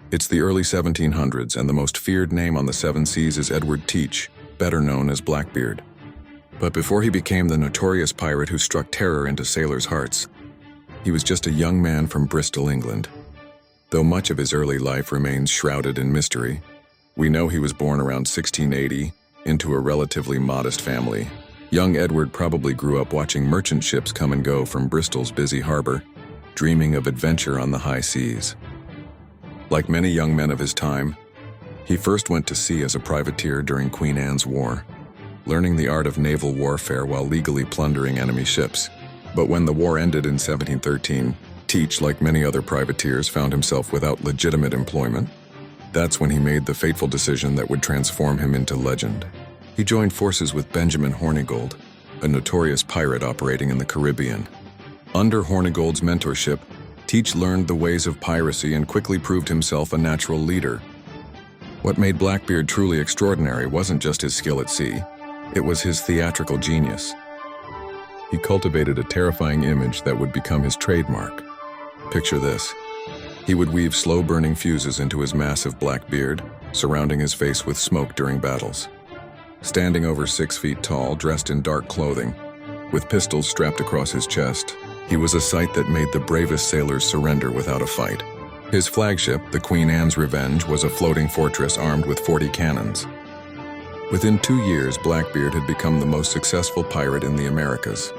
It's the early 1700s, and the most feared name on the seven seas is Edward Teach, better known as Blackbeard. But before he became the notorious pirate who struck terror into sailors' hearts, he was just a young man from Bristol, England. Though much of his early life remains shrouded in mystery, we know he was born around 1680 into a relatively modest family. Young Edward probably grew up watching merchant ships come and go from Bristol's busy harbor, dreaming of adventure on the high seas. Like many young men of his time, he first went to sea as a privateer during Queen Anne's War, learning the art of naval warfare while legally plundering enemy ships. But when the war ended in 1713, Teach, like many other privateers, found himself without legitimate employment. That's when he made the fateful decision that would transform him into legend. He joined forces with Benjamin Hornigold, a notorious pirate operating in the Caribbean. Under Hornigold's mentorship, Teach learned the ways of piracy and quickly proved himself a natural leader. What made Blackbeard truly extraordinary wasn't just his skill at sea, it was his theatrical genius. He cultivated a terrifying image that would become his trademark. Picture this. He would weave slow-burning fuses into his massive black beard, surrounding his face with smoke during battles. Standing over 6 feet tall, dressed in dark clothing, with pistols strapped across his chest, he was a sight that made the bravest sailors surrender without a fight. His flagship, the Queen Anne's Revenge, was a floating fortress armed with 40 cannons. Within 2 years, Blackbeard had become the most successful pirate in the Americas.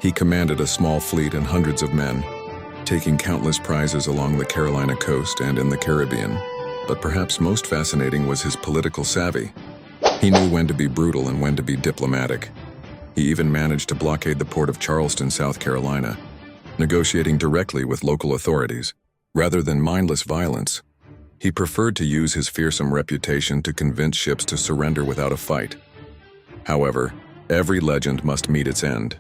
He commanded a small fleet and hundreds of men, taking countless prizes along the Carolina coast and in the Caribbean. But perhaps most fascinating was his political savvy. He knew when to be brutal and when to be diplomatic. He even managed to blockade the port of Charleston, South Carolina, negotiating directly with local authorities. Rather than mindless violence, he preferred to use his fearsome reputation to convince ships to surrender without a fight. However, every legend must meet its end.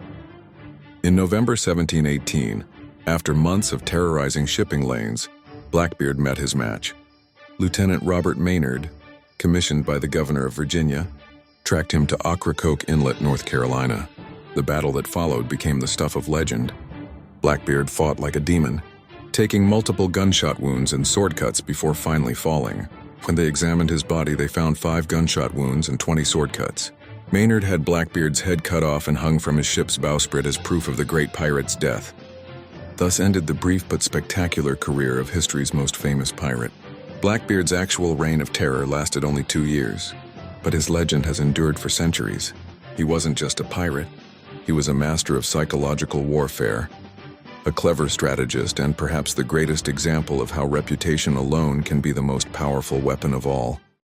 In November 1718, after months of terrorizing shipping lanes, Blackbeard met his match. Lieutenant Robert Maynard, commissioned by the governor of Virginia, tracked him to Ocracoke Inlet, North Carolina. The battle that followed became the stuff of legend. Blackbeard fought like a demon, taking multiple gunshot wounds and sword cuts before finally falling. When they examined his body, they found 5 gunshot wounds and 20 sword cuts. Maynard had Blackbeard's head cut off and hung from his ship's bowsprit as proof of the great pirate's death. Thus ended the brief but spectacular career of history's most famous pirate. Blackbeard's actual reign of terror lasted only 2 years, but his legend has endured for centuries. He wasn't just a pirate, he was a master of psychological warfare, a clever strategist, and perhaps the greatest example of how reputation alone can be the most powerful weapon of all.